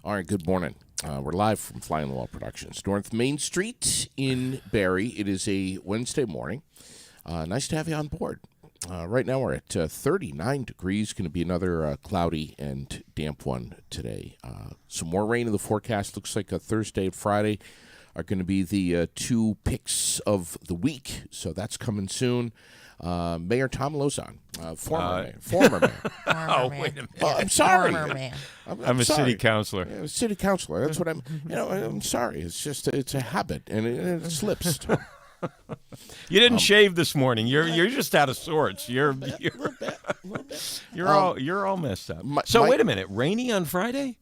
All right, good morning. We're live from Fly on the Wall Productions, North Main Street in Barrie. It is a Wednesday morning. Nice to have you on board. Right now we're at 39 degrees. Going to be another cloudy and damp one today. Some more rain in the forecast. Looks like Thursday and Friday are going to be the two picks of the week. So that's coming soon. Mayor Thom Lauzon, former mayor. Wait a minute. I'm sorry. Former mayor. I'm a sorry. city councilor. Yeah, city councilor. That's what I'm. I'm sorry. It's just it's a habit, and it slips. You didn't shave this morning. You're just out of sorts. You're a little bit. you're all messed up. Wait a minute. Rainy on Friday?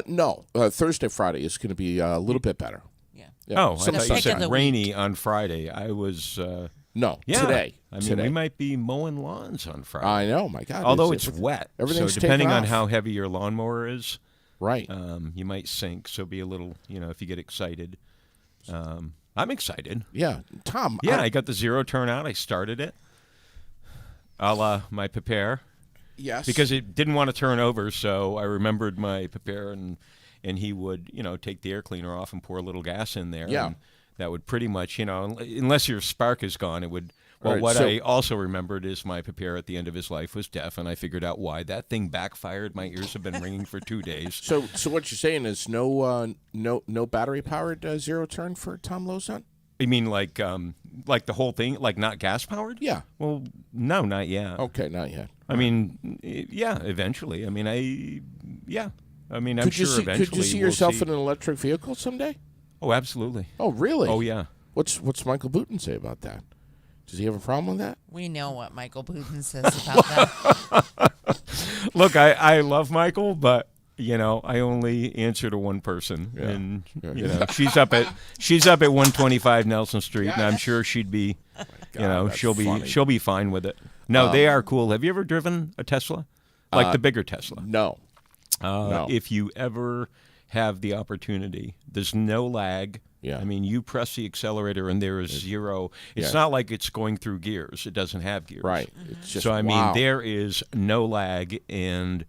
No. Thursday, Friday is going to be a little bit better. Yeah. Oh, I Some thought you pick said of the rainy on Friday. I was. No, Yeah. today. I mean, today. we might be mowing lawns on Friday. I know, my God. Although it's wet. everything's so depending taken on off. how heavy your lawnmower is, Right. you might sink. So be a little, if you get excited. I'm excited. Yeah. Tom. Yeah, I got the zero turnout. I started it. A la my prepare. Yes. Because it didn't want to turn over, so I remembered my prepare, and he would, take the air cleaner off and pour a little gas in there. Yeah. And that would pretty much, unless your spark is gone, it would. Well, Right, what so- I also remembered is my prepare at the end of his life was deaf, and I figured out why. That thing backfired. My ears have been ringing for 2 days. So what you're saying is no battery powered zero turn for Thom Lauzon? You mean like the whole thing, like not gas powered? Yeah. Well, no, not yet. Okay, not yet. I mean, yeah, eventually. I mean, I'm Could sure you see, eventually. Could you see we'll yourself see. in an electric vehicle someday? Oh, absolutely. Oh, really? Oh, yeah. What's Michael Booten say about that? Does he have a problem with that? We know what Michael Booten says about that. Look, I love Michael, but I only answer to one person, Yeah. and Yeah. she's up at 125 Nelson Street, and I'm sure she'd be, God, that's funny. she'll be fine with it. No, they are cool. Have you ever driven a Tesla, like the bigger Tesla? No. No. If you ever have the opportunity, there's no lag. Yeah. I mean, you press the accelerator and there is zero. It's Yeah. not like it's going through gears. It doesn't have gears. Right. It's just So, I mean, wow. there is no lag, and,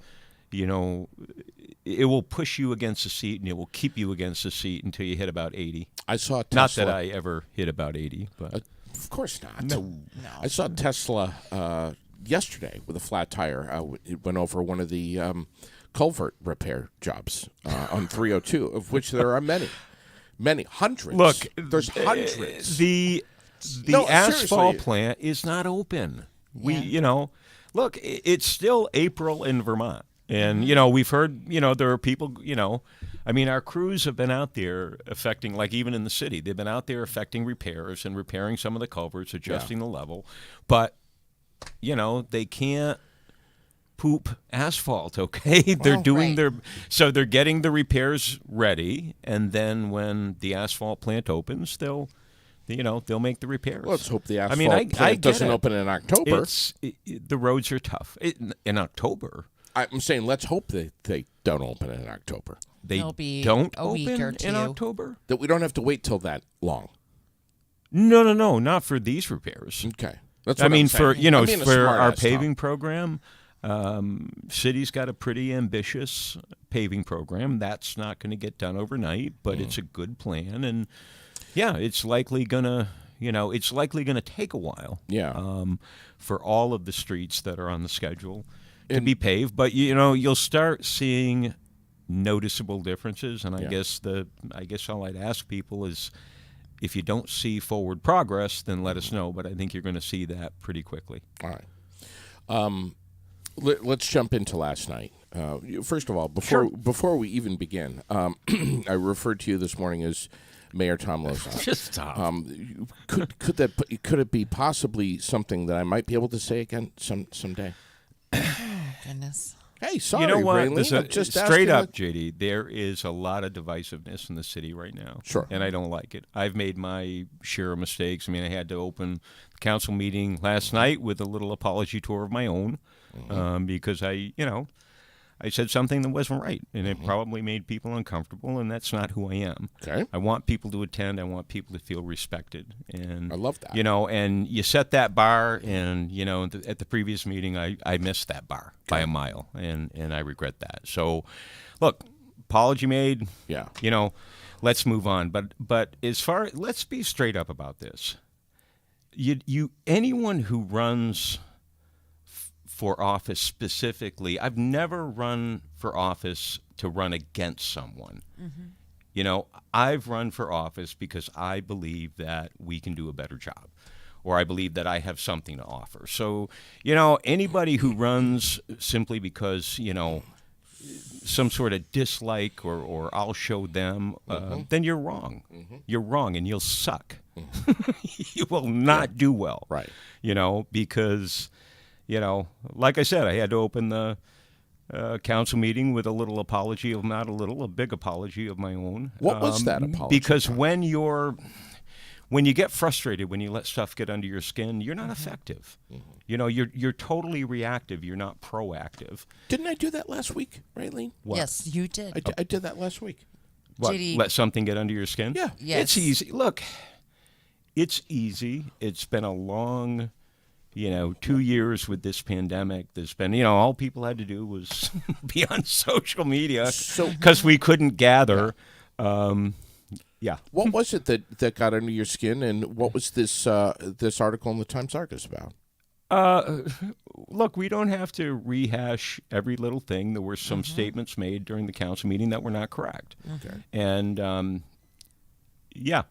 it will push you against the seat, and it will keep you against the seat until you hit about 80. I saw Tesla. Not that I ever hit about 80, but Of course not. No. I saw Tesla yesterday with a flat tire. It went over one of the culvert repair jobs on 302, of which there are many. Many. Hundreds. look, There's hundreds. The No, asphalt seriously. plant is not open. Yeah. Look, it's still April in Vermont. And, we've heard, there are people, I mean, our crews have been out there affecting, like even in the city, they've been out there affecting repairs and repairing some of the culverts, adjusting the level. But, they can't poop asphalt, okay? They're Well, doing right. so they're getting the repairs ready. And then when the asphalt plant opens, they'll make the repairs. Let's hope the I asphalt mean, I plant get doesn't it. open in October. The roads are tough. In October. I'm saying let's hope that they don't open in October. They It'll be don't a week open or in two. October? That we don't have to wait till that long. No, not for these repairs. Okay. That's I what mean, I'm for saying. I'm being a for our smart-ass, Tom. paving program, city's got a pretty ambitious paving program. That's not going to get done overnight, but it's a good plan, and it's likely gonna take a while. Yeah. For all of the streets that are on the schedule to be paved, but you'll start seeing noticeable differences, and I guess all I'd ask people is, if you don't see forward progress, then let us know. But I think you're going to see that pretty quickly. All right. Let's jump into last night. First of all, before we even begin, I referred to you this morning as Mayor Thom Lauzon. Just stop. Could it be possibly something that I might be able to say again someday? Goodness. Hey, sorry, You know what? Raylene, I'm just Straight asking up, it. JD, there is a lot of divisiveness in the city right now. Sure. And I don't like it. I've made my share of mistakes. I mean, I had to open the council meeting last night with a little apology tour of my own because I said something that wasn't right, and it probably made people uncomfortable, and that's not who I am. Okay. I want people to attend. I want people to feel respected. And I love that. And you set that bar, and, at the previous meeting, I missed that bar by a mile, and I regret that. So, look, apology made. Yeah. Let's move on. But let's be straight up about this. Anyone who runs for office specifically, I've never run for office to run against someone. I've run for office because I believe that we can do a better job, or I believe that I have something to offer. So, anybody who runs simply because, some sort of dislike or I'll show them, then you're wrong. You're wrong, and you'll suck. You will not do well. Right. Because, like I said, I had to open the council meeting with a little apology of a big apology of my own. What was that apology? Because when you get frustrated, when you let stuff get under your skin, you're not effective. You're totally reactive. You're not proactive. Didn't I do that last week, Raylene? Yes, you did. I did that last week. What, JD. let something get under your skin? Yeah. Yes. It's easy. Look, it's easy. It's been a long, 2 years with this pandemic. There's been, all people had to do was be on social media because we couldn't gather. Yeah. What was it that got under your skin, and what was this article in the Times-Argus about? Look, we don't have to rehash every little thing. There were some statements made during the council meeting that were not correct. Okay. And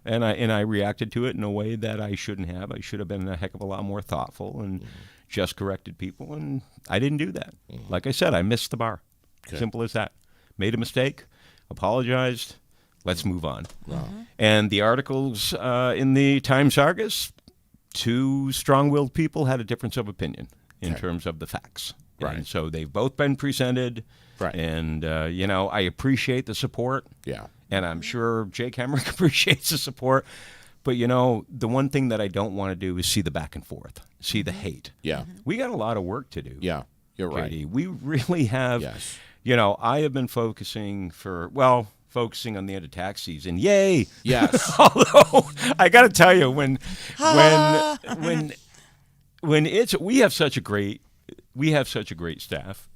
and I reacted to it in a way that I shouldn't have. I should have been a heck of a lot more thoughtful and just corrected people, and I didn't do that. Like I said, I missed the bar. Okay. Simple as that. Made a mistake, apologized, let's move on. And the articles in the Times-Argus, two strong-willed people had a difference of opinion in terms of the facts. Right. And so they've both been presented. Right. And, I appreciate the support. Yeah. And I'm sure Jake Hemrick appreciates the support. But, the one thing that I don't want to do is see the back and forth, see the hate. Yeah. We got a lot of work to do. Yeah. You're right. JD. We really have. Yes. I have been focusing on the end of tax season. Yay! Yes. Although I got to tell you, when we have such a great staff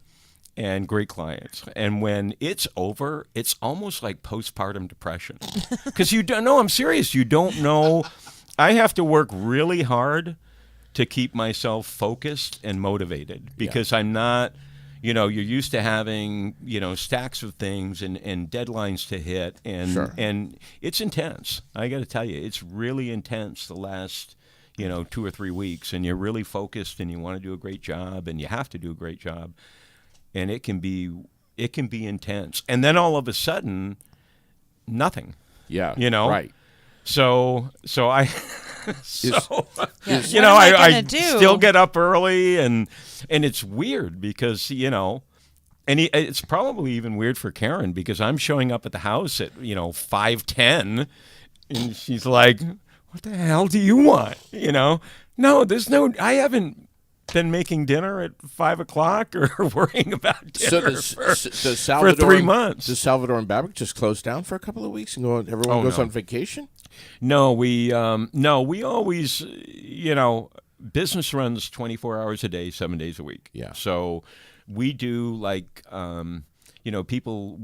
and great clients, and when it's over, it's almost like postpartum depression because you don't know. I'm serious. You don't know. I have to work really hard to keep myself focused and motivated because I'm not. You're used to having, stacks of things and deadlines to hit. And it's intense. I got to tell you, it's really intense the last, 2 or 3 weeks. And you're really focused and you want to do a great job and you have to do a great job. And it can be intense. And then all of a sudden, nothing. Yeah. I Right. I still get up early, and it's weird because it's probably even weird for Karen because I'm showing up at the house at 5:10, and she's like, "What the hell do you want?" No, I haven't been making dinner at 5 o'clock or worrying about dinner for 3 months. Does Salvador and Babbitt just close down for a couple of weeks and everyone goes on vacation? No, we always, business runs 24 hours a day, 7 days a week. Yeah. So we do we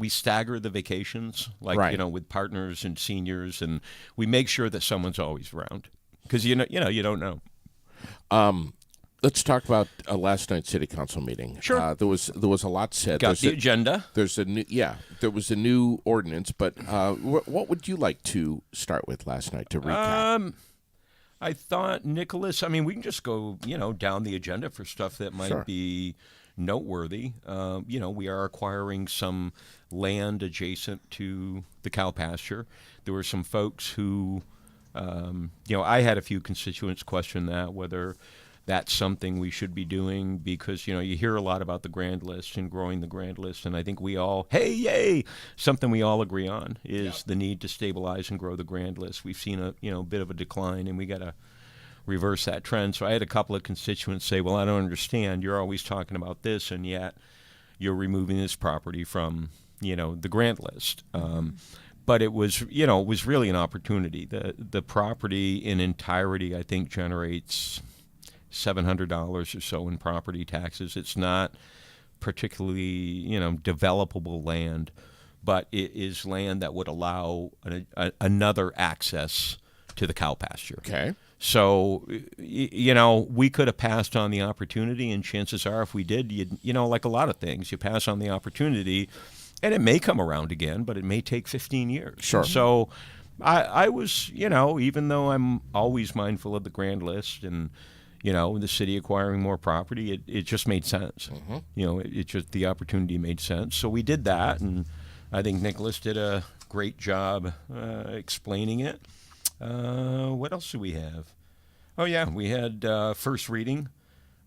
stagger the vacations, with partners and seniors, and we make sure that someone's always around because you don't know. Let's talk about last night's city council meeting. Sure. There was a lot said. Got the agenda. There was a new ordinance, but what would you like to start with last night to recap? I thought, Nicholas, we can just go, down the agenda for stuff that might be noteworthy. We are acquiring some land adjacent to the cow pasture. There were some folks who, I had a few constituents question that, whether that's something we should be doing because, you hear a lot about the grand list and growing the grand list. And I think we all, something we all agree on is the need to stabilize and grow the grand list. We've seen a bit of a decline, and we got to reverse that trend. So I had a couple of constituents say, well, I don't understand. You're always talking about this, and yet you're removing this property from, the grand list. But it was really an opportunity. The property in entirety, I think, generates $700 or so in property taxes. It's not particularly, developable land, but it is land that would allow another access to the cow pasture. Okay. So, we could have passed on the opportunity, and chances are if we did, like a lot of things, you pass on the opportunity, and it may come around again, but it may take 15 years. Sure. So I was, even though I'm always mindful of the grand list and, the city acquiring more property, it just made sense. It just, the opportunity made sense. So we did that, and I think Nicholas did a great job explaining it. What else do we have? Oh, yeah, we had first reading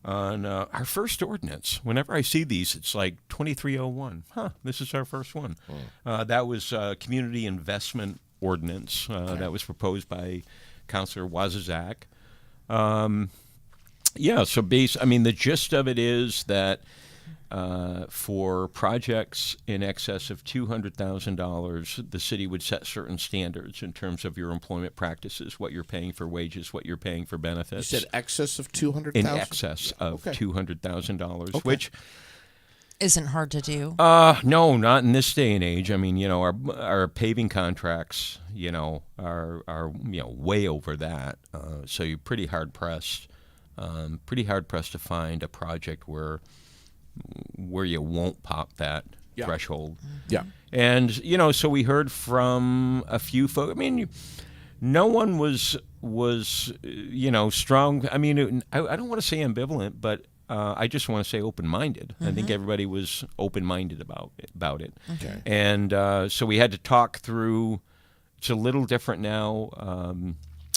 on our first ordinance. Whenever I see these, it's like 2301. This is our first one. That was community investment ordinance that was proposed by Councilor Wazazak. So the gist of it is that for projects in excess of $200,000, the city would set certain standards in terms of your employment practices, what you're paying for wages, what you're paying for benefits. You said excess of $200,000? In excess of $200,000, which isn't hard to do. No, not in this day and age. I mean, our paving contracts, are way over that. So you're pretty hard pressed to find a project where you won't pop that threshold. Yeah. And, so we heard from a few folks. I mean, no one was strong. I mean, I don't want to say ambivalent, but I just want to say open-minded. I think everybody was open-minded about it. Okay. And so we had to talk through. It's a little different now,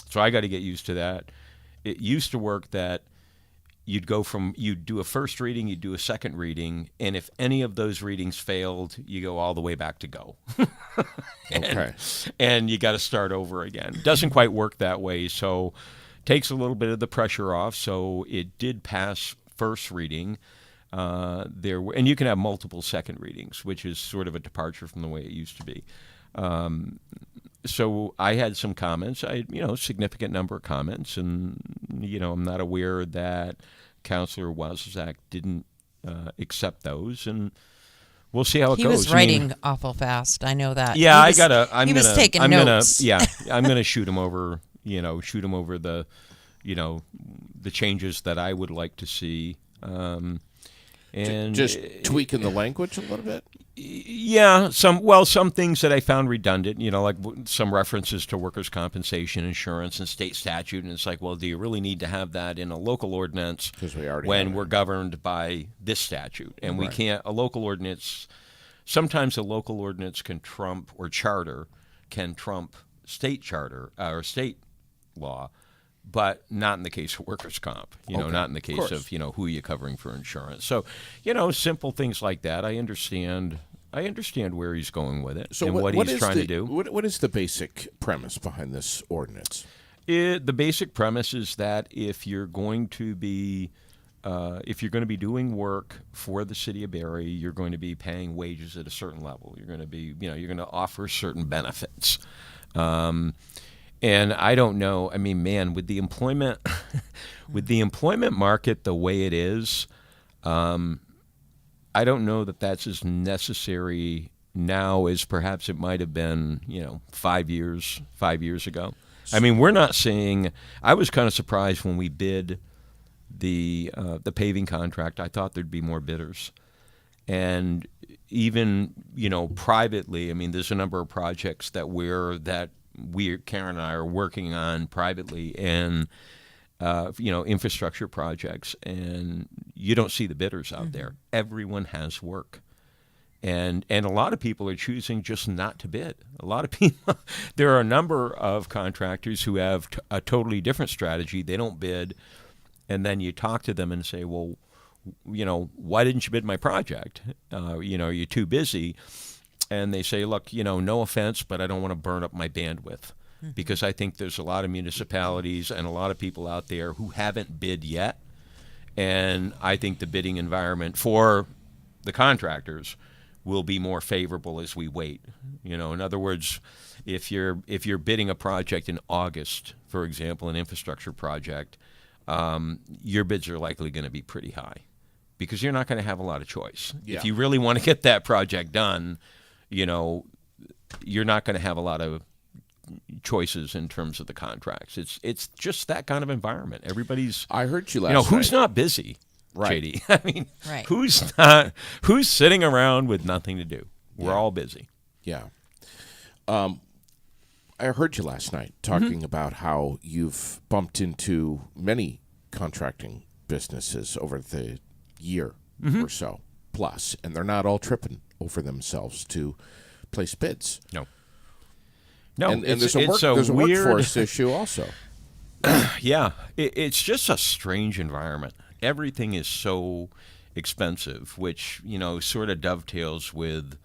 so I got to get used to that. It used to work that you'd do a first reading, you'd do a second reading, and if any of those readings failed, you go all the way back to go. And you got to start over again. Doesn't quite work that way, so takes a little bit of the pressure off. So it did pass first reading. And you can have multiple second readings, which is sort of a departure from the way it used to be. So I had some comments. I had, significant number of comments, and I'm not aware that Councilor Wazazak didn't accept those, and we'll see how it goes. He was writing awful fast. I know that. Yeah, he was taking notes. I'm gonna shoot him over. Shoot him over the changes that I would like to see. And just tweaking the language a little bit. Yeah, some things that I found redundant, like some references to workers' compensation insurance and state statute, and it's like, well, do you really need to have that in a local ordinance when we're governed by this statute? And we can't, sometimes a local ordinance can trump, or charter can trump state charter or state law, but not in the case of workers' comp, not in the case of who you're covering for insurance. So, simple things like that. I understand where he's going with it and what he's trying to do. What is the basic premise behind this ordinance? The basic premise is that if you're going to be doing work for the city of Barre, you're going to be paying wages at a certain level. You're going to be, you're going to offer certain benefits. And I don't know. I mean, man, with the employment market the way it is, I don't know that that's as necessary now as perhaps it might have been, 5 years ago. I mean, we're not seeing. I was kind of surprised when we bid the paving contract. I thought there'd be more bidders, and even privately. I mean, there's a number of projects that Karen and I are working on privately, and infrastructure projects, and you don't see the bidders out there. Everyone has work, and a lot of people are choosing just not to bid. A lot of people, there are a number of contractors who have a totally different strategy. They don't bid, and then you talk to them and say, well, why didn't you bid my project? You're too busy. And they say, look, no offense, but I don't want to burn up my bandwidth, because I think there's a lot of municipalities and a lot of people out there who haven't bid yet. And I think the bidding environment for the contractors will be more favorable as we wait. In other words, if you're bidding a project in August, for example, an infrastructure project, your bids are likely going to be pretty high, because you're not going to have a lot of choice. Yeah. If you really want to get that project done, you know, you're not going to have a lot of choices in terms of the contracts. It's just that kind of environment. Everybody's. I heard you last You know, who's night. not busy, Right. JD? I mean, Right. who's sitting around with nothing to do? We're all busy. Yeah. I heard you last night talking about how you've bumped into many contracting businesses over the year or so plus, and they're not all tripping over themselves to place bids. No, And there's a weird, workforce issue also. Yeah, it's just a strange environment. Everything is so expensive, which, you know, sort of dovetails with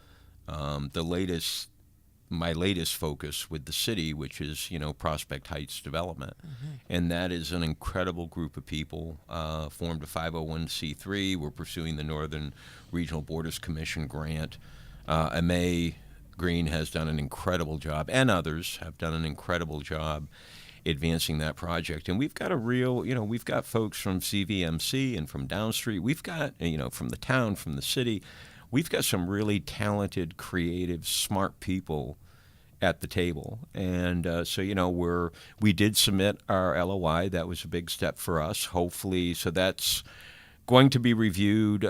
my latest focus with the city, which is, you know, Prospect Heights development. And that is an incredible group of people, formed a 501c3. We're pursuing the Northern Regional Borders Commission grant. May Green has done an incredible job, and others have done an incredible job advancing that project. And we've got we've got folks from CVMC and from Downstreet. We've got, you know, from the town, from the city. We've got some really talented, creative, smart people at the table. And so, you know, we did submit our LOI. That was a big step for us, hopefully. So that's going to be reviewed.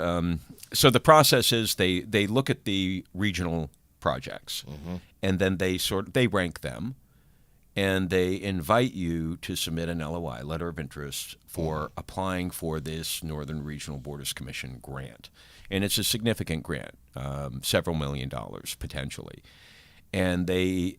So the process is they look at the regional projects, and then they rank them, and they invite you to submit an LOI, letter of interest, for applying for this Northern Regional Borders Commission grant. And it's a significant grant, several $1 million potentially. And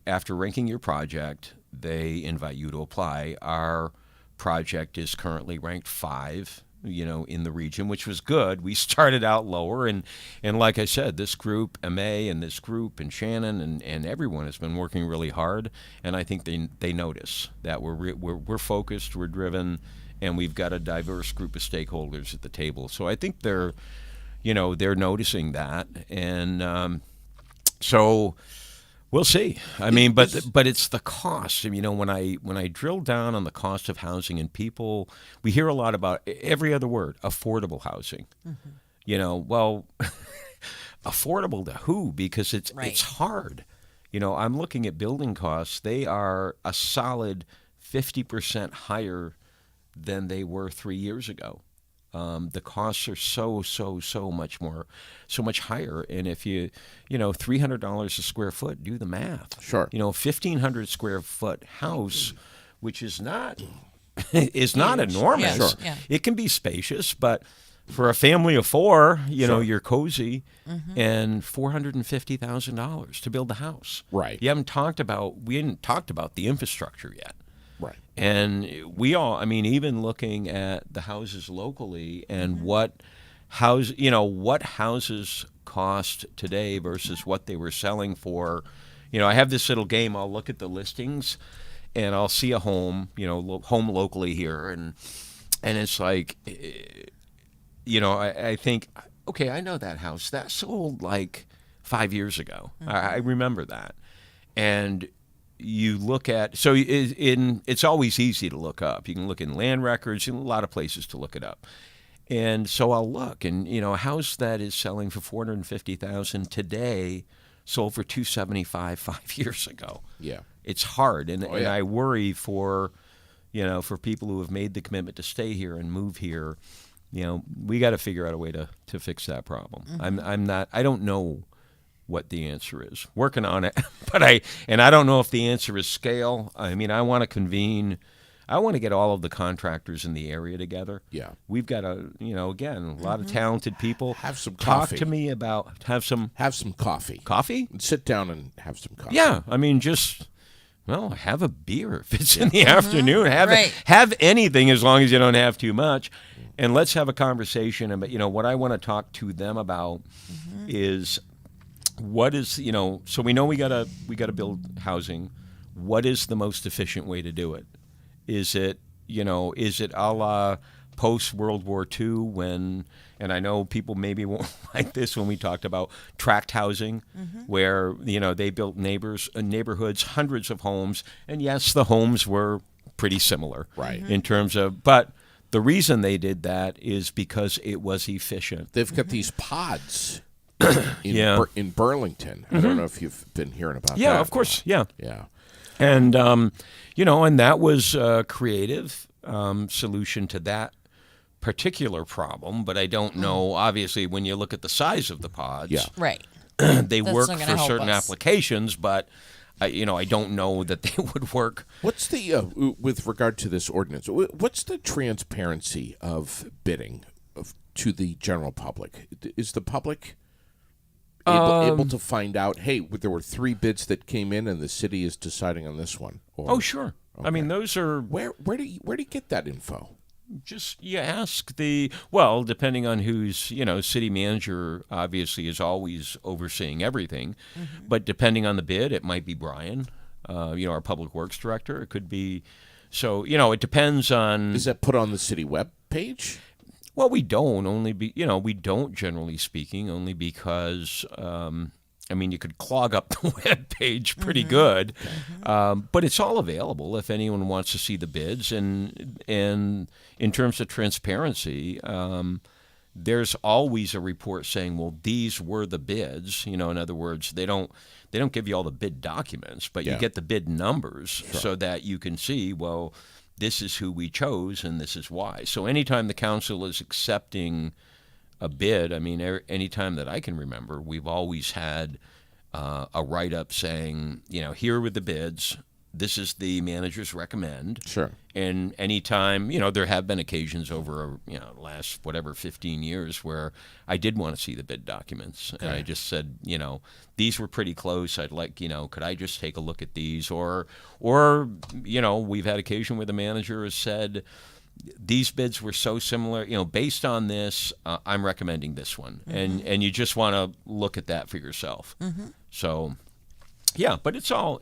after ranking your project, they invite you to apply. Our project is currently ranked 5, you know, in the region, which was good. We started out lower, and like I said, this group, MA, and this group, and Shannon, and everyone has been working really hard. And I think they notice that we're focused, we're driven, and we've got a diverse group of stakeholders at the table. So I think they're noticing that, and so we'll see. I mean, but it's the cost. You know, when I drill down on the cost of housing, and people, we hear a lot about every other word, affordable housing. You know, well, affordable to who? Because it's hard. You know, I'm looking at building costs. They are a solid 50% higher than they were 3 years ago. The costs are so much higher. And if you know, $300 a square foot, do the math. Sure. You know, 1,500 square foot house, which is not enormous. Sure. Yeah. It can be spacious, but for a family of 4, you know, you're cozy, and $450,000 to build the house. Right. We hadn't talked about the infrastructure yet. Right. And even looking at the houses locally and what houses cost today versus what they were selling for. You know, I have this little game. I'll look at the listings, and I'll see a home, you know, home locally here, and it's like, you know, I think, okay, I know that house. That sold like 5 years ago. I remember that. And you look at, so it's always easy to look up. You can look in land records, in a lot of places to look it up. And so I'll look, and, you know, a house that is selling for $450,000 today sold for $275 5 years ago. Yeah. It's hard, and I worry for people who have made the commitment to stay here and move here. You know, we got to figure out a way to fix that problem. I don't know what the answer is. Working on it, but I don't know if the answer is scale. I mean, I want to get all of the contractors in the area together. Yeah. We've got a lot of talented people. Have some Talk coffee. to me about have some coffee. Coffee? Sit down and have some coffee. Yeah, I mean, have a beer if it's in the afternoon. Right. Have anything as long as you don't have too much. And let's have a conversation about, you know, what I want to talk to them about is what is, you know, so we know we gotta build housing. What is the most efficient way to do it? Is it a la post World War II when, and I know people maybe won't like this when we talked about tract housing, where, you know, they built neighborhoods, hundreds of homes, and yes, the homes were pretty similar, right, in terms of, but the reason they did that is because it was efficient. They've got these pods in Burlington. I don't know if you've been hearing about that. Yeah, of course. Yeah. Yeah. And, and that was a creative solution to that particular problem. But I don't know, obviously, when you look at the size of the pods, Yeah. Right. they That's work not gonna for help certain us. applications, but, I don't know that they would work. What's the with regard to this ordinance? What's the transparency of bidding to the general public? Is the public able to find out? Hey, there were 3 bids that came in, and the city is deciding on this one. Or, Oh, sure. I mean, those are where do you get that info? just you ask depending on who's, city manager obviously is always overseeing everything, but depending on the bid, it might be Brian, our public works director. It could be, so, it depends on. Is that put on the city web page? Well, we don't we don't generally speaking, only because, you could clog up the web page pretty good, but it's all available if anyone wants to see the bids. And in terms of transparency, there's always a report saying, well, these were the bids. In other words, they don't give you all the bid documents, but you get the bid numbers so that you can see, well, this is who we chose and this is why. So anytime the council is accepting a bid, anytime that I can remember, we've always had a write-up saying, here were the bids. This is the manager's recommend. Sure. And anytime, there have been occasions over, last 15 years where I did want to see the bid documents. Okay. And I just said, these were pretty close. I'd like, could I just take a look at these? Or we've had occasion where the manager has said, these bids were so similar, based on this, I'm recommending this one. And you just want to look at that for yourself. So, yeah, but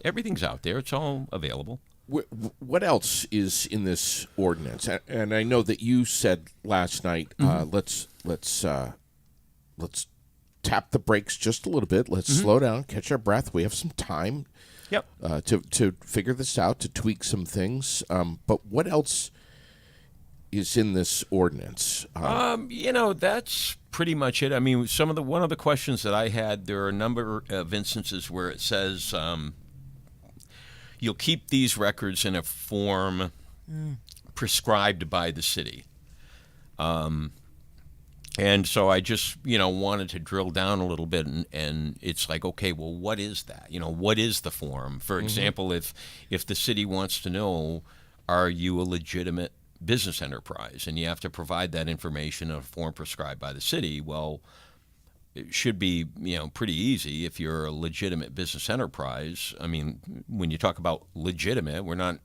everything's out there. It's all available. What else is in this ordinance? And I know that you said last night, let's tap the brakes just a little bit. Let's slow down, catch our breath. We have some time to figure this out, to tweak some things. But what else is in this ordinance? That's pretty much it. One of the questions that I had, there are a number of instances where it says you'll keep these records in a form prescribed by the city. And so I just, wanted to drill down a little bit, and it's like, okay, well, what is that? What is the form? For example, if the city wants to know, are you a legitimate business enterprise, and you have to provide that information in a form prescribed by the city, well, it should be, pretty easy if you're a legitimate business enterprise. When you talk about legitimate, we're not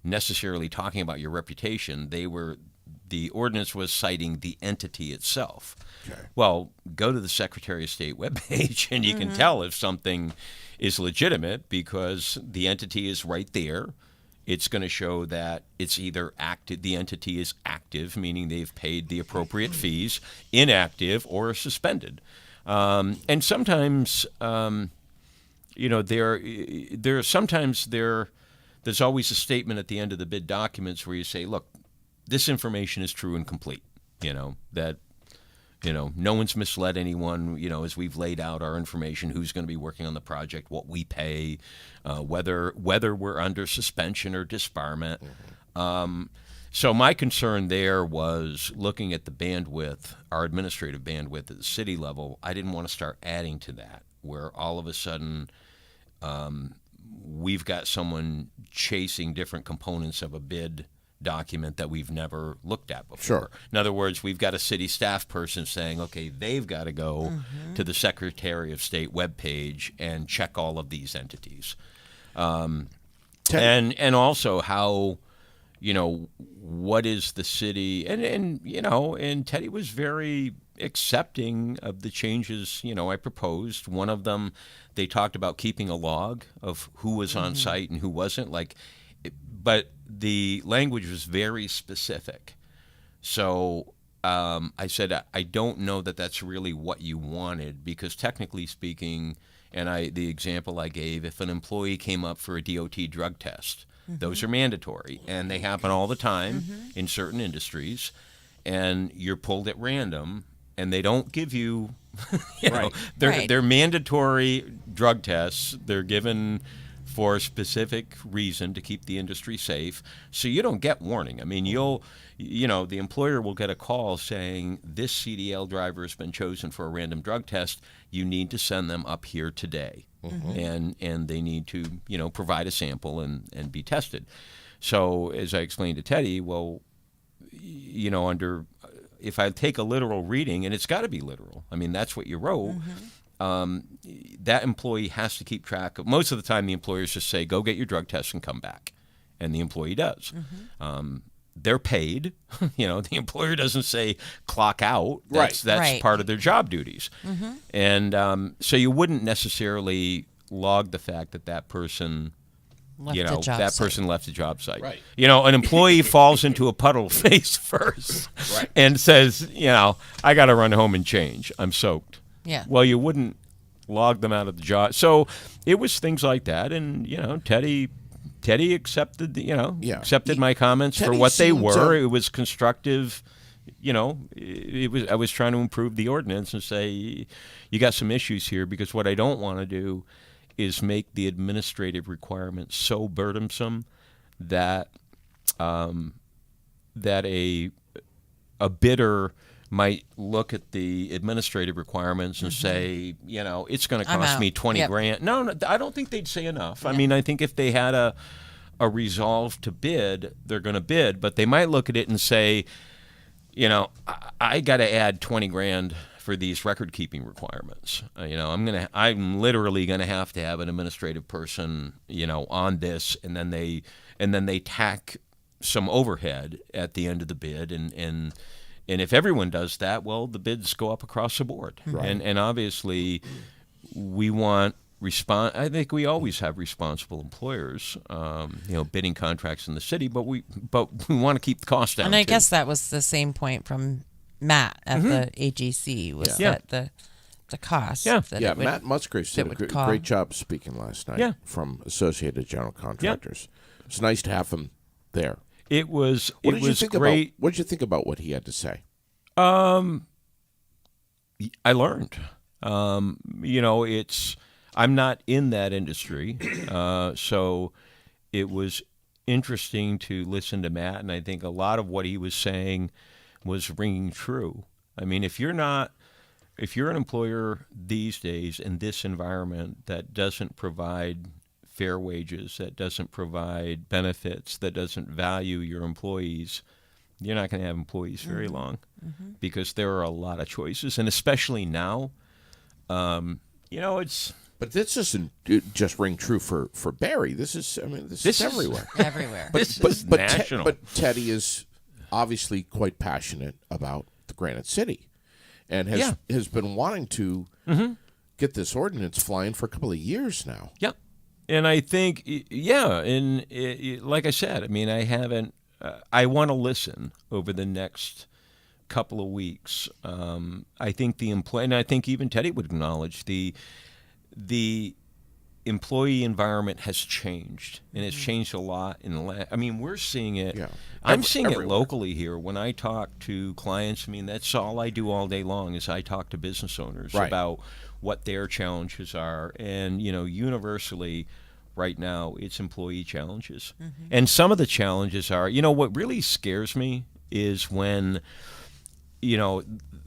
necessarily talking about your reputation. The ordinance was citing the entity itself. Okay. Well, go to the Secretary of State webpage and you can tell if something is legitimate because the entity is right there. It's going to show that it's either active, the entity is active, meaning they've paid the appropriate fees, inactive, or suspended. And sometimes, there's always a statement at the end of the bid documents where you say, look, this information is true and complete, that no one's misled anyone, as we've laid out our information, who's going to be working on the project, what we pay, whether we're under suspension or disbarment. So my concern there was looking at the bandwidth, our administrative bandwidth at the city level. I didn't want to start adding to that, where all of a sudden we've got someone chasing different components of a bid document that we've never looked at before. Sure. In other words, we've got a city staff person saying, okay, they've got to go to the Secretary of State webpage and check all of these entities. And also how, what is the city, and Teddy was very accepting of the changes, I proposed. One of them, they talked about keeping a log of who was on site and who wasn't, but the language was very specific. So I said, I don't know that that's really what you wanted, because technically speaking, and the example I gave, if an employee came up for a DOT drug test, those are mandatory, and they happen all the time in certain industries, and you're pulled at random, and they don't give you, you know, Right. they're mandatory drug tests. They're given for a specific reason to keep the industry safe. So you don't get warning. I mean, the employer will get a call saying this CDL driver has been chosen for a random drug test. You need to send them up here today, and they need to, provide a sample and be tested. So as I explained to Teddy, well, if I take a literal reading, and it's got to be literal. I mean, that's what you wrote. That employee has to keep track of. Most of the time, the employers just say, "Go get your drug test and come back," and the employee does. They're paid. The employer doesn't say clock out. That's Right. part of their job duties. And so you wouldn't necessarily log the fact that person person left the job site. Right. An employee falls into a puddle face first and says, I got to run home and change. I'm soaked. Yeah. Well, you wouldn't log them out of the job. So it was things like that. And, Teddy accepted, accepted my comments Teddy for what they seemed were. It was constructive. I was trying to improve the ordinance and say, you got some issues here, because what I don't want to do is make the administrative requirements so burdensome that that a bidder might look at the administrative requirements and say, it's going to cost me 20 grand. No, I don't think they'd say enough. I mean, I think if they had a resolve to bid, they're going to bid, but they might look at it and say, I got to add 20 grand for these record keeping requirements. I'm literally going to have an administrative person, on this, and then they tack some overhead at the end of the bid, and if everyone does that, well, the bids go up across the board. Right. And obviously we want I think we always have responsible employers, bidding contracts in the city, but we want to keep the cost down. And I too. guess that was the same point from Matt at the AGC, was that the cost. That Matt Musgrave did a great job speaking last night from Associated General Contractors. It's nice to have him there. It was What did you think great. What did you think about what he had to say? I learned. I'm not in that industry, so it was interesting to listen to Matt, and I think a lot of what he was saying was ringing true. I mean, if you're an employer these days in this environment that doesn't provide fair wages, that doesn't provide benefits, that doesn't value your employees, you're not going to have employees very long, because there are a lot of choices, and especially now, it's. But this doesn't just ring true for Barrie. This is everywhere. Everywhere. This is national. But Teddy is obviously quite passionate about the Granite City, and has been wanting to get this ordinance flying for a couple of years now. Yeah, and I think like I said, I mean, I haven't. I want to listen over the next couple of weeks. I think and I think even Teddy would acknowledge the employee environment has changed, and it's changed a lot in the last. I mean, we're seeing it. Yeah. I'm seeing everywhere. it locally here. When I talk to clients, I mean, that's all I do all day long is I talk to business owners about what their challenges are, and universally, right now, it's employee challenges, and some of the challenges are. What really scares me is when,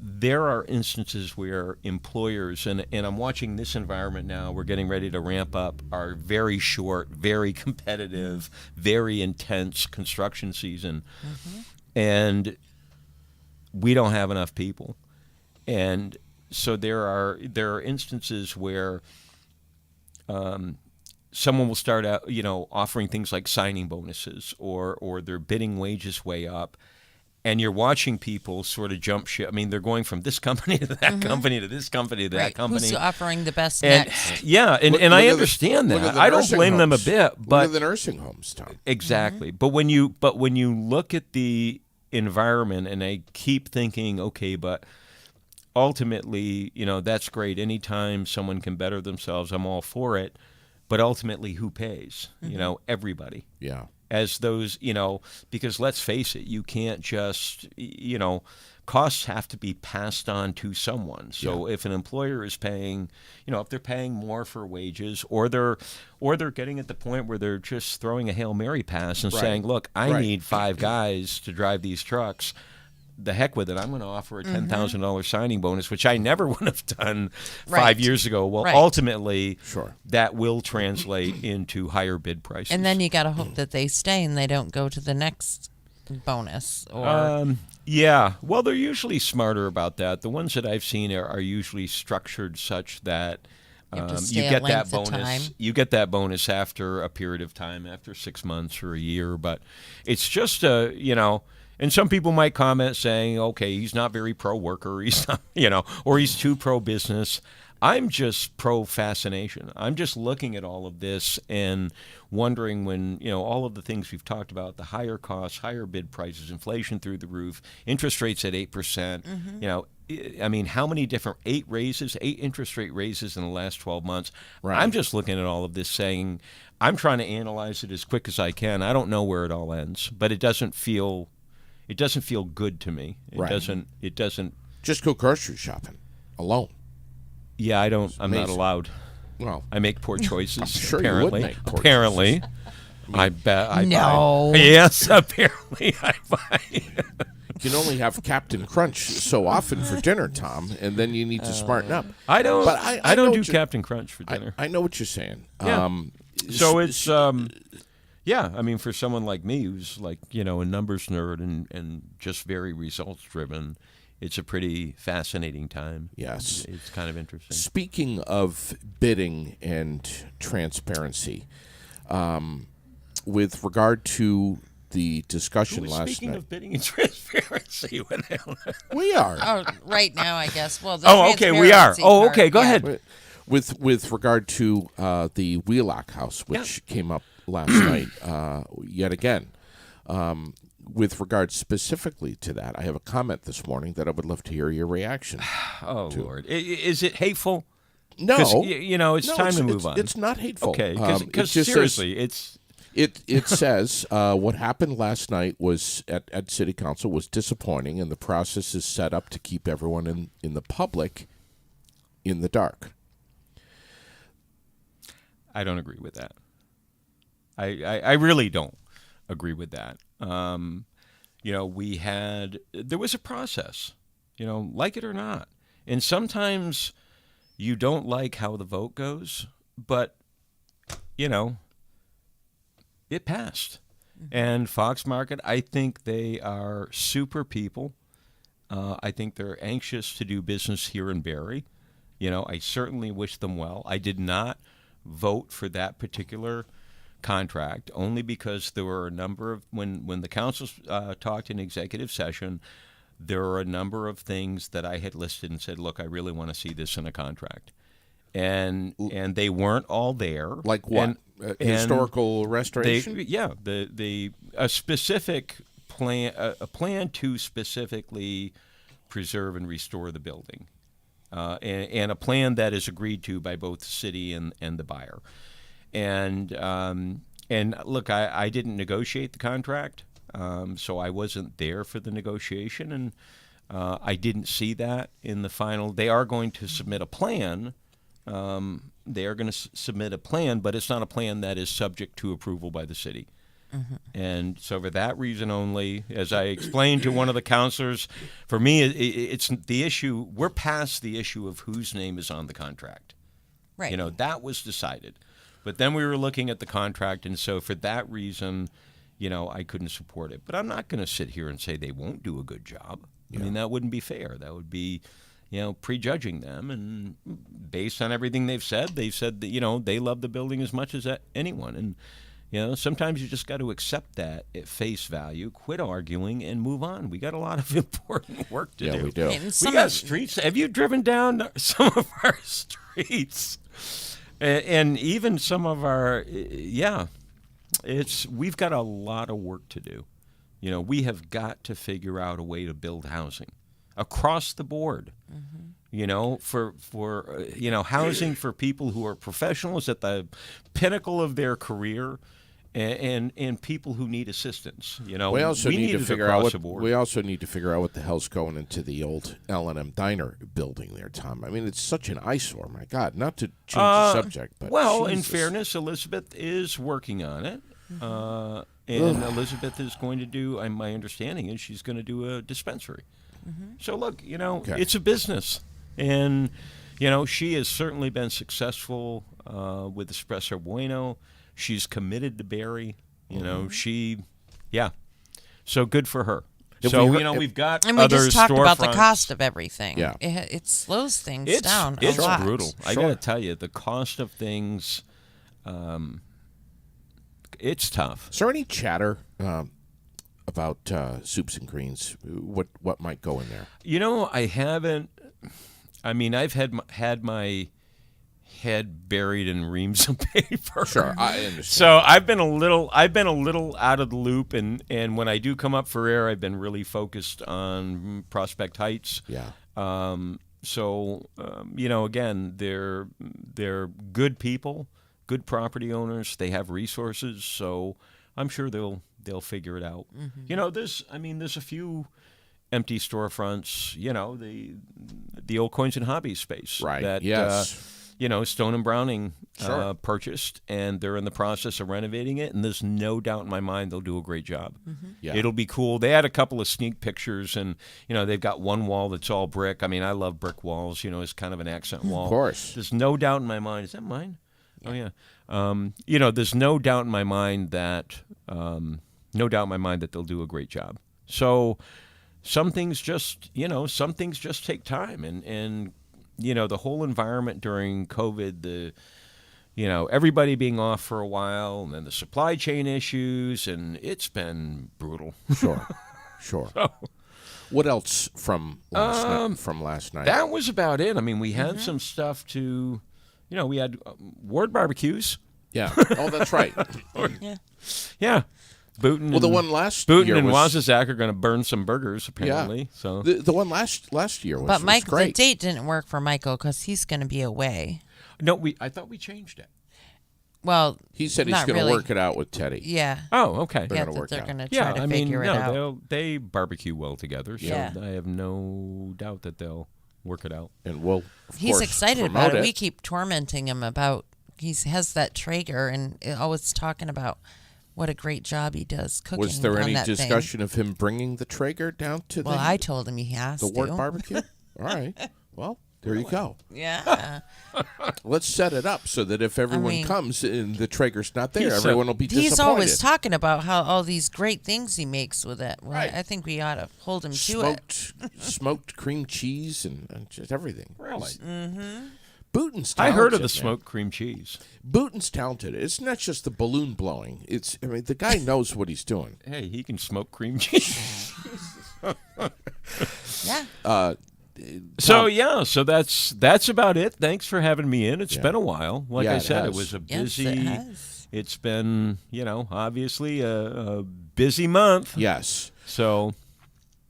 there are instances where employers, and I'm watching this environment now, we're getting ready to ramp up our very short, very competitive, very intense construction season, and we don't have enough people. And so there are instances where someone will start out, offering things like signing bonuses, or they're bidding wages way up. And you're watching people sort of jump ship. I mean, they're going from this company to that company to this company to that company. Who's offering the best and, next? Yeah, and I understand that. I don't blame them a bit. But look at the nursing homes, Tom. Exactly. But when you look at the environment, and I keep thinking, okay, but ultimately, that's great. Anytime someone can better themselves, I'm all for it. But ultimately, who pays? Everybody. Yeah. as those, because let's face it, you can't just, costs have to be passed on to someone. So if an employer is paying, if they're paying more for wages, or they're getting at the point where they're just throwing a Hail Mary pass and saying, look, I need 5 guys to drive these trucks. The heck with it. I'm going to offer a $10,000 signing bonus, which I never would have done 5 years ago. Well, ultimately, that will translate into higher bid prices. And then you got to hope that they stay and they don't go to the next bonus. Or yeah. Well, they're usually smarter about that. The ones that I've seen are usually structured such that you get that bonus. You get that bonus after a period of time, after 6 months or a year. But it's just And some people might comment saying, okay, he's not very pro-worker, he's not, or he's too pro-business. I'm just pro-fascination. I'm just looking at all of this and wondering when, all of the things we've talked about, the higher costs, higher bid prices, inflation through the roof, interest rates at 8%, how many different 8 interest rate raises in the last 12 months. Right. I'm just looking at all of this saying, I'm trying to analyze it as quick as I can. I don't know where it all ends, but it doesn't feel good to me. It doesn't. Just go grocery shopping alone. Yeah, I'm not allowed. Well, I make poor choices. I'm sure apparently. You would make poor apparently. Choices. I bet I No. buy. Yes, apparently I buy. You can only have Captain Crunch so often for dinner, Tom, and then you need to smarten up. I don't. But I don't do Captain Crunch for dinner. I know what you're saying. Yeah. So it's yeah, for someone like me who's like, a numbers nerd and just very results driven, it's a pretty fascinating time. Yes. It's kind of interesting. Speaking of bidding and transparency, with regard to the discussion last night. Speaking of bidding and transparency, we are. Oh, right now, I guess. Well, okay, we are. Oh, okay, go ahead. With regard to the Wheelock House, which came up last night, yet again, with regard specifically to that, I have a comment this morning that I would love to hear your reaction. To. Lord, is it hateful? No, it's time to move on. It's not hateful. Okay, because seriously, it says what happened last night was at City Council was disappointing, and the process is set up to keep everyone in the public in the dark. I don't agree with that. I really don't agree with that. There was a process, like it or not. And sometimes you don't like how the vote goes, but, it passed. And Fox Market, I think they are super people. I think they're anxious to do business here in Barrie. I certainly wish them well. I did not vote for that particular contract only because there were a number of when the council talked in executive session, there were a number of things that I had listed and said, look, I really want to see this in a contract, and they weren't all there. Like what? Historical restoration? A specific plan, a plan to specifically preserve and restore the building, and a plan that is agreed to by both the city and the buyer. And look, I didn't negotiate the contract, so I wasn't there for the negotiation, and I didn't see that in the final. They are going to submit a plan. They are going to submit a plan, but it's not a plan that is subject to approval by the city. Mm-hmm. And so for that reason only, as I explained to one of the counselors, for me, it's the issue. We're past the issue of whose name is on the contract. Right. That was decided. But then we were looking at the contract, and so for that reason, I couldn't support it. But I'm not going to sit here and say they won't do a good job. Yeah. I mean, that wouldn't be fair. That would be, prejudging them. And based on everything they've said that, they love the building as much as anyone. And, sometimes you just got to accept that at face value, quit arguing, and move on. We got a lot of important work to do. Yeah, we do. We got streets. Have you driven down some of our streets? And even some of our, we've got a lot of work to do. We have got to figure out a way to build housing across the board. Mm-hmm. For housing for people who are professionals at the pinnacle of their career, and people who need assistance. You know, We also we need to it figure across out the board. we also need to figure out what the hell's going into the old L&M Diner building there, Tom. I mean, it's such an eyesore. My God, not to change the subject, but well, in Jesus. fairness, Elizabeth is working on it, and Elizabeth is going to do. My understanding is she's going to do a dispensary. So look, you know, it's a business, and you know, she has certainly been successful with Espresso Bueno. She's committed to Barry. You know, so good for her. We've got and we other just talked about the storefronts. cost of everything. Yeah. It slows things down a It's lot. brutal. I got to tell you, the cost of things, it's tough. Is there any chatter about soups and greens? What might go in there? You know, I haven't. I mean, I've had my head buried in reams of paper. Sure, I understand. So I've been a little out of the loop, and when I do come up for air, I've been really focused on Prospect Heights. Yeah. You know, again, they're good people, good property owners. They have resources, so I'm sure they'll figure it out. You know, there's a few empty storefronts. You know, the old Coins and Hobbies space. Right. That, yes. You know, Stone and Browning Sure. purchased, and they're in the process of renovating it, and there's no doubt in my mind they'll do a great job. Yeah. It'll be cool. They had a couple of sneak pictures, and, you know, they've got one wall that's all brick. I mean, I love brick walls, you know, it's kind of an accent wall. Of course. There's no doubt in my mind. Is that mine? Oh, yeah. You know, there's no doubt in my mind that they'll do a great job. So some things just take time, and you know, the whole environment during COVID, everybody being off for a while, and then the supply chain issues, and it's been brutal. Sure. So, what else from last night? That was about it. I mean, we had some stuff to, you know, we had Ward barbecues. Yeah. Oh, that's right. Yeah. Booten The one last Booten year and was, Wazazak are going to burn some burgers, apparently. Yeah. So the one last year was, But Mike, was great. the date didn't work for Michael because he's going to be away. No, I thought we changed it. Well, He said he's not going to really. work it out with Teddy. Yeah. Oh, okay. They're Yeah, gonna that work they're out. going to try to I mean, figure it out. they barbecue well together, so Yeah. I have no doubt that they'll work it out. And we'll, of He's course, excited promote about it. We keep tormenting him about. He has that Traeger and always talking about what a great job he does cooking. Was there on any that discussion of him bringing the Traeger down to Well, I told him he has the to. Ward barbecue? All right. Well, there you go. Yeah. Let's set it up so that if everyone comes and the Traeger's not there, He's everyone will be disappointed. He's always talking about how all these great things he makes with it. Well, Right. I think we ought to hold him to it. Smoked cream cheese and just everything. Really? Booten's talented. I heard of the man. smoked cream cheese. Booten's talented. It's not just the balloon blowing. The guy knows what he's doing. Hey, he can smoke cream cheese. Yeah. So that's about it. Thanks for having me in. It's been a while. Like Yeah, I it said, has. it was a Yes, busy. it has. It's been, obviously a busy month. Yes. So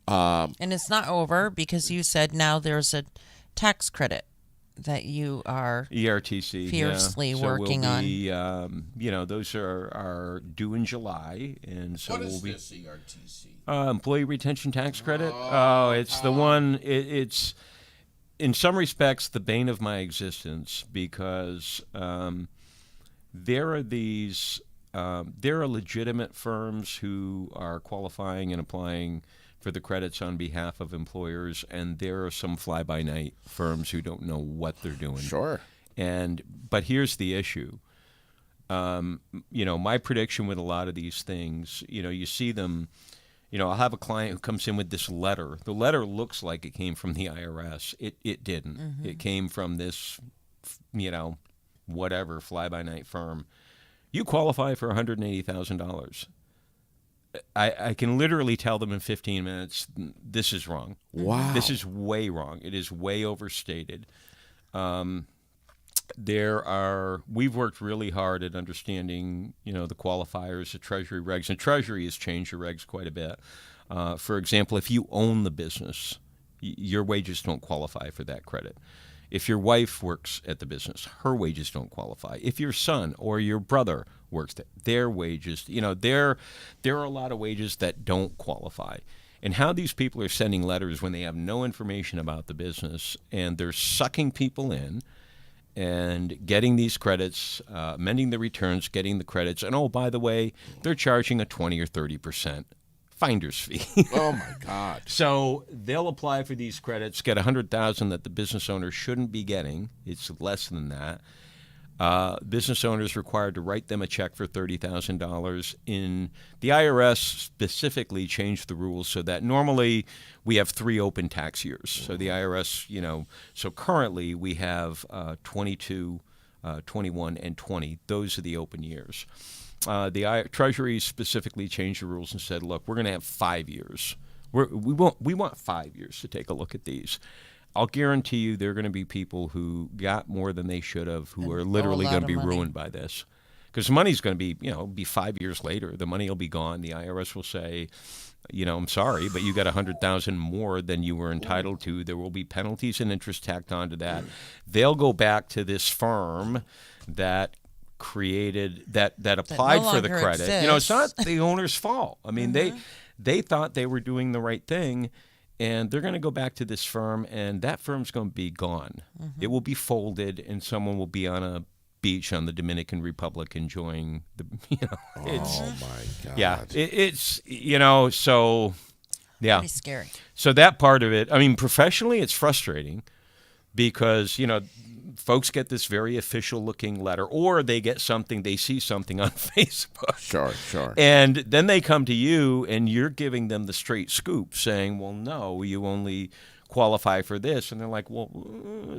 And it's not over because you said now there's a tax credit that you are ERTC fiercely so working we'll be, those are due in July, and so What we'll is be this ERTC? employee retention tax credit. It's the one. It's in some respects the bane of my existence because there are legitimate firms who are qualifying and applying for the credits on behalf of employers, and there are some fly-by-night firms who don't know what they're doing. Sure. But here's the issue. My prediction with a lot of these things, you see them. I'll have a client who comes in with this letter. The letter looks like it came from the IRS. It didn't. Mm-hmm. It came from this, whatever fly-by-night firm. You qualify for $180,000. I can literally tell them in 15 minutes, this is wrong. Wow. This is way wrong. It is way overstated. We've worked really hard at understanding, the qualifiers, the Treasury regs, and Treasury has changed the regs quite a bit. For example, if you own the business, your wages don't qualify for that credit. If your wife works at the business, her wages don't qualify. If your son or your brother works there, their wages, there are a lot of wages that don't qualify. And how these people are sending letters when they have no information about the business and they're sucking people in and getting these credits, amending the returns, getting the credits. And, oh, by the way, they're charging a 20 or 30% finder's fee. Oh, my God. So they'll apply for these credits, get $100,000 that the business owner shouldn't be getting. It's less than that. Business owners required to write them a check for $30,000. In the IRS specifically changed the rules so that normally we have 3 open tax years. So the IRS, so currently we have 22, 21, and 20. Those are the open years. The Treasury specifically changed the rules and said, look, we're going to have 5 years. We want 5 years to take a look at these. I'll guarantee you there are going to be people who got more than they should have, who are literally going to be ruined by this. Because the money's going to be 5 years later. The money will be gone. The IRS will say, I'm sorry, but you got $100,000 more than you were entitled to. There will be penalties and interest tacked onto that. They'll go back to this firm that created that applied for the credit. It's not the owner's fault. I mean, they thought they were doing the right thing. And they're going to go back to this firm, and that firm's going to be gone. It will be folded, and someone will be on a beach on the Dominican Republic enjoying the, Oh, my God. Yeah, it's, so, yeah. Pretty scary. So that part of it, I mean, professionally, it's frustrating because, folks get this very official-looking letter, or they see something on Facebook. Sure. And then they come to you, and you're giving them the straight scoop, saying, well, no, you only qualify for this. And they're like, well,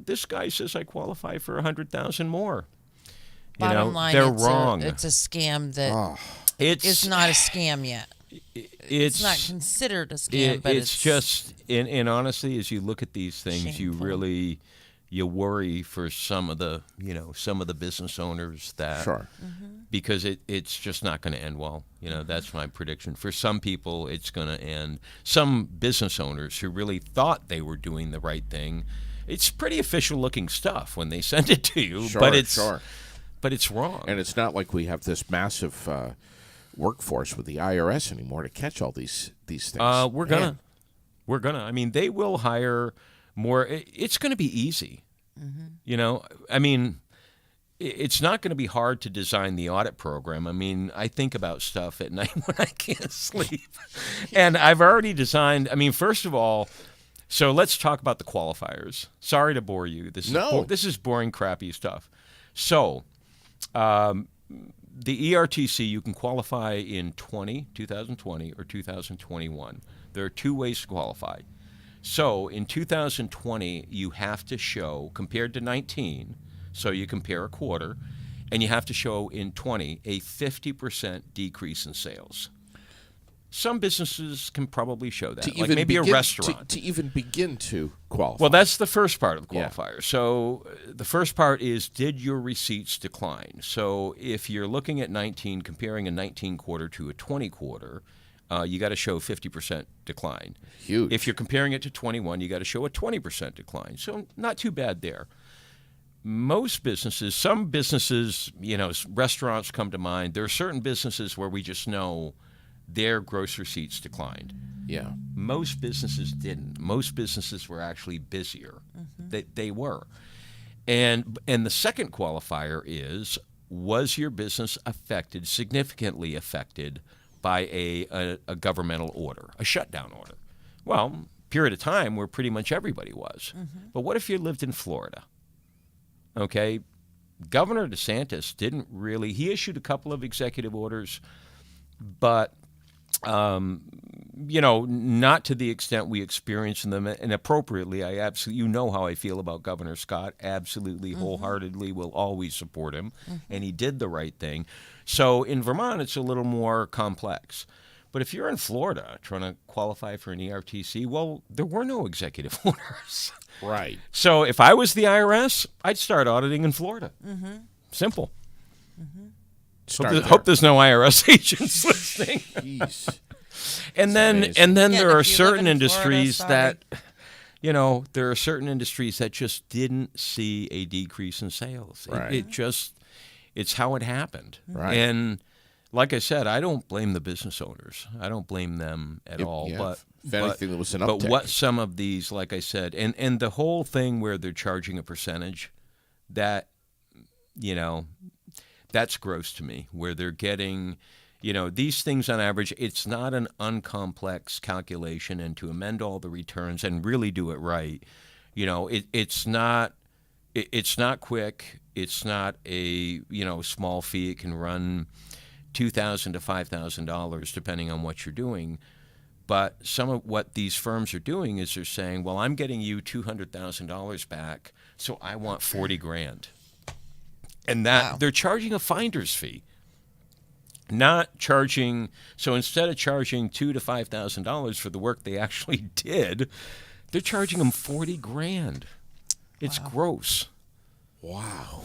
this guy says I qualify for $100,000 more. Bottom line, they're wrong. It's a scam that it's not a scam yet. It's not considered a scam, but it's just, and honestly, as you look at these things, shameful. You worry for some of the business owners that because it's just not going to end well. That's my prediction. For some people, it's going to end. Some business owners who really thought they were doing the right thing, it's pretty official looking stuff when they send it to you, but it's wrong. And it's not like we have this massive workforce with the IRS anymore to catch all these things. We're gonna. I mean, they will hire more. It's going to be easy. I mean, it's not going to be hard to design the audit program. I mean, I think about stuff at night when I can't sleep. And I've already designed, first of all, so let's talk about the qualifiers. Sorry to bore you. This is boring, crappy stuff. So, the ERTC, you can qualify in 2020 or 2021. There are 2 ways to qualify. So in 2020, you have to show, compared to 19, so you compare a quarter, and you have to show in 20 a 50% decrease in sales. Some businesses can probably show that, like maybe a restaurant. To even begin to qualify. Well, that's the first part of the qualifier. Yeah. So the first part is, did your receipts decline? So if you're looking at 19, comparing a 19 quarter to a 20 quarter, you got to show 50% decline. Huge. If you're comparing it to 21, you got to show a 20% decline. So not too bad there. Most businesses, some businesses, restaurants come to mind. There are certain businesses where we just know their gross receipts declined. Yeah. Most businesses didn't. Most businesses were actually busier. They were. And the second qualifier is, was your business significantly affected by a governmental order, a shutdown order? Well, period of time where pretty much everybody was. But what if you lived in Florida? Okay, Governor DeSantis didn't really, he issued a couple of executive orders, but, not to the extent we experienced them, and appropriately, you know how I feel about Governor Scott, absolutely, wholeheartedly will always support him, and he did the right thing. So in Vermont, it's a little more complex. But if you're in Florida trying to qualify for an ERTC, well, there were no executive orders. Right. So if I was the IRS, I'd start auditing in Florida. Simple. Hope there's no IRS agents listening. Jeez. And then there are certain industries Florida, there are certain industries that just didn't see a decrease in sales. Right. It's how it happened. Right. And like I said, I don't blame the business owners. I don't blame them at all. Yeah, But if anything, there was an but uptick. what some of these, like I said, and the whole thing where they're charging a percentage, that, that's gross to me, where they're getting, these things on average, it's not an uncomplex calculation, and to amend all the returns and really do it right, it's not quick. It's not a, small fee. It can run $2,000 to $5,000 depending on what you're doing. But some of what these firms are doing is they're saying, well, I'm getting you $200,000 back, so I want $40,000. And that they're charging a finder's fee, not charging. So instead of charging $2,000 to $5,000 for the work they actually did, they're charging them $40,000. It's gross. Wow.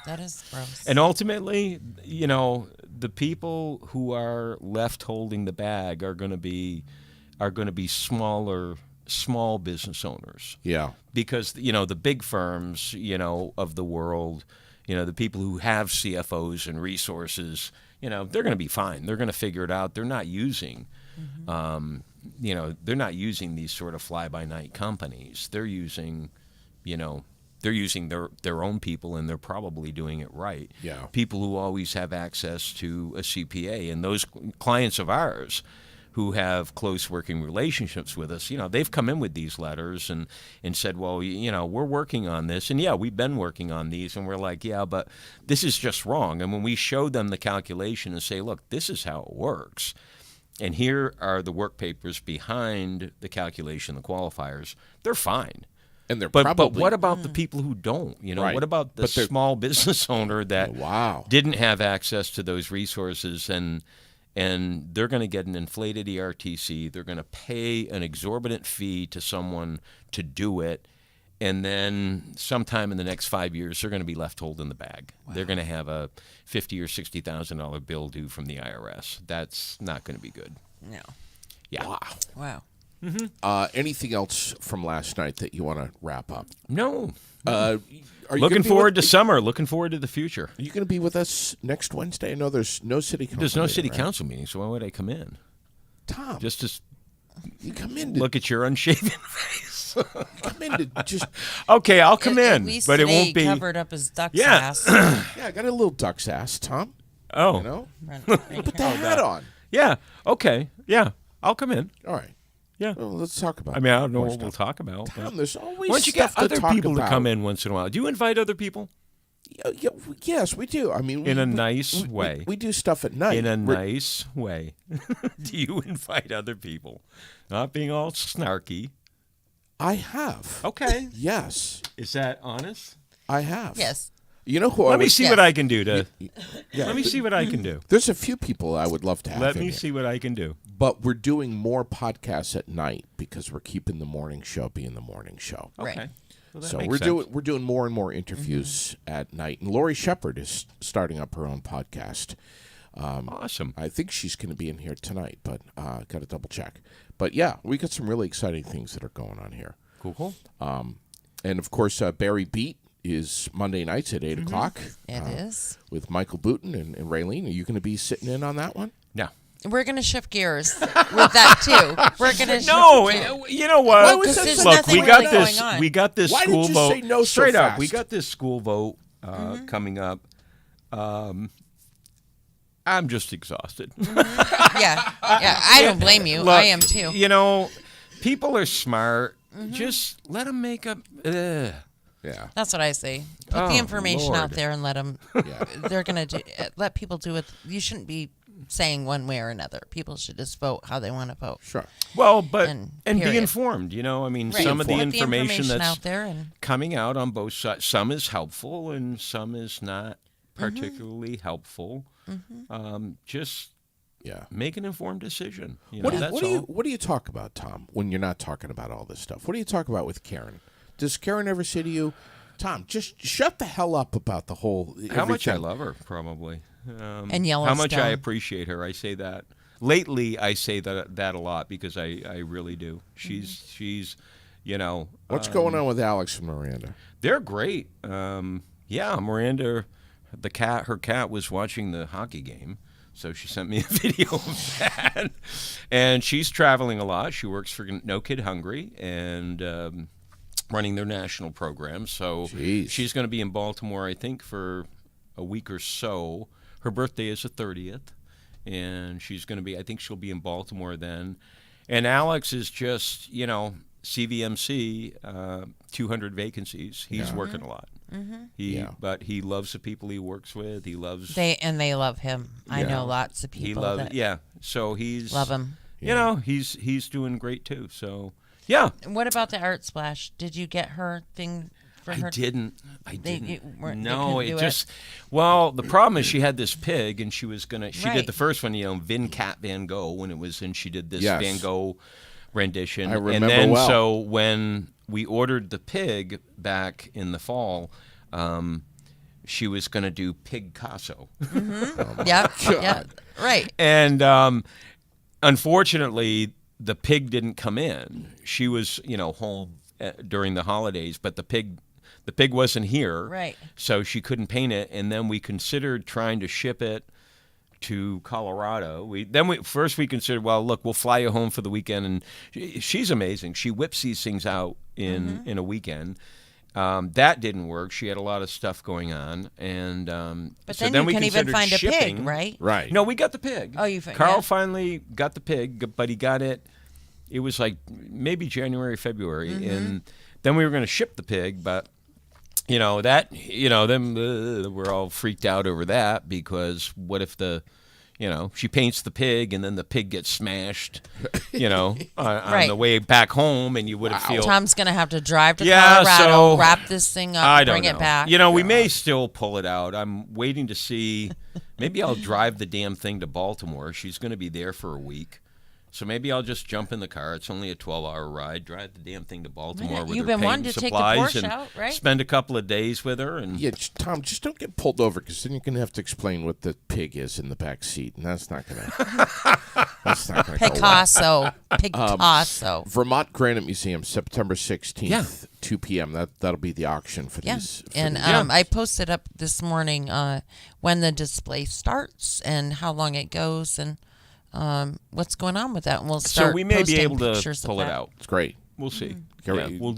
That is gross. And ultimately, the people who are left holding the bag are going to be small business owners. Yeah. Because the big firms, of the world, the people who have CFOs and resources, they're going to be fine. They're going to figure it out. They're not using, they're not using these sort of fly-by-night companies. They're using, their own people, and they're probably doing it right. Yeah. People who always have access to a CPA, and those clients of ours who have close working relationships with us, they've come in with these letters and said, well, we're working on this. And, we've been working on these. And we're like, but this is just wrong. And when we show them the calculation and say, look, this is how it works, and here are the work papers behind the calculation, the qualifiers, they're fine. And they're But probably... what about the people who don't? Right. What about the small business owner that didn't have access to those resources, and they're going to get an inflated ERTC. They're going to pay an exorbitant fee to someone to do it, and then sometime in the next 5 years, they're going to be left holding the bag. Wow. They're going to have a $50,000 or $60,000 bill due from the IRS. That's not going to be good. No. Yeah. Wow. Mm-hmm. Anything else from last night that you want to wrap up? No. Are you looking forward to summer. Looking forward to the future. Are you going to be with us next Wednesday? I know there's no city council. There's no meeting, city right? council meeting, so why would I come in? Tom, Just to you come in to look at your unshaven face. come in to just Okay, I'll come At in, least but it today won't be. he covered up his duck's Yeah. ass. yeah. I got a little duck's ass, Tom. Oh, You know, Right put the here. hat on. yeah. Okay, yeah. I'll come in. All right. Yeah. Well, let's talk about. I mean, I don't know more what we'll stuff. talk about. Tom, But there's always why don't you stuff get other to talk people about. to come in once in a while? Do you invite other people Yes, we do. I mean, in a nice way? We do stuff at night. In a We're- nice way. Do you invite other people? Not being all snarky. I have. Okay. Yes, Is that honest? I have. Yes. You know who? Let me see Yes. what I can do to. Yeah, Let me see what I can do. There's a few people I would love to have. Let in me here. see what I can do. But we're doing more podcasts at night because we're keeping the morning show being the morning show. Right. Okay. Well, that So makes we're sense. doing more and more interviews at night. And Lori Shepard is starting up her own podcast. Awesome. I think she's going to be in here tonight, but got to double check. But yeah, we got some really exciting things that are going on here. Cool. And of course, Barry Beat is Monday nights at 8 o'clock. It is. With Michael Booten and Raylene. Are you going to be sitting in on that one? Yeah. We're going to shift gears with that, too. We're going to No, shift gears. you know what? Why was that There's so- Look, nothing we got really this. going on. We got this Why did school you vote. say no so Straight up, fast? we got this school vote coming up. I'm just exhausted. Yeah. I don't blame you. Look, I am, too. You know, people are smart. Just let them make up. Yeah. That's what I say. Put Oh, the information Lord. out there and let them. Yeah. They're gonna let people do it. You shouldn't be saying one way or another. People should just vote how they want to vote. Sure. Well, but And and be period. informed. You know, I mean, Right. some of the Put information that's out there and coming out on both sides. Some is helpful and some is not particularly helpful. Just Yeah. make an informed decision. You know, What do, that's what, do all. you, what do you talk about, Tom, when you're not talking about all this stuff? What do you talk about with Karen? Does Karen ever say to you, Tom, just shut the hell up about the whole How much I everything." love her, probably. and How much I Yellowstone. appreciate her. I say that. Lately, I say that a lot because I really do. She's What's going on with Alex and Miranda? They're great. Miranda, her cat was watching the hockey game, so she sent me a video of that. And she's traveling a lot. She works for No Kid Hungry and running their national program. So she's going to be in Baltimore, I think, for a week or so. Her birthday is the 30th, and I think she'll be in Baltimore then. And Alex is just, CVMC, 200 vacancies. He's working a lot. But he loves the people he works with. He loves they love him. I know lots of people. So he's love him. He's doing great too. So yeah. What about the Art Splash? Did you get her thing for her? I didn't. No, the problem is she had this pig, and she was gonna. She did the first one, Vin Cat Van Gogh, and she did this Van Gogh rendition. I remember and then well. So when we ordered the pig back in the fall, she was going to do Pigcasso. Yeah, right. And unfortunately, the pig didn't come in. She was, home during the holidays, but the pig wasn't here. Right. So she couldn't paint it, and then we considered trying to ship it to Colorado. First we considered, well, look, we'll fly you home for the weekend, and she's amazing. She whips these things out in a weekend. That didn't work. She had a lot of stuff going on, and but so then we you can even find shipping. a pig, right? Right. No, we got the pig. Oh, Carl finally got the pig, but he got it. It was like maybe January, February, and then we were going to ship the pig, but. Then we're all freaked out over that because what if she paints the pig and then the pig gets smashed, on the way back home, and you would have feel Tom's gonna have to drive to Colorado, wrap this thing up, bring it back. We may still pull it out. I'm waiting to see. Maybe I'll drive the damn thing to Baltimore. She's going to be there for a week. So maybe I'll just jump in the car. It's only a 12-hour ride. Drive the damn thing to Baltimore with You've her been wanting paint to and take the supplies Porsche and out, right? spend a couple of days with her. And Tom, just don't get pulled over because then you're going to have to explain what the pig is in the back seat, and that's not going to Picasso. Picasso. Vermont Granite Museum, September 16th, 2 p.m. That'll be the auction for these. I posted up this morning when the display starts and how long it goes and what's going on with that, and we'll start. So we may be able to pull it that. out. It's great. We'll see. Mm-hmm. We'll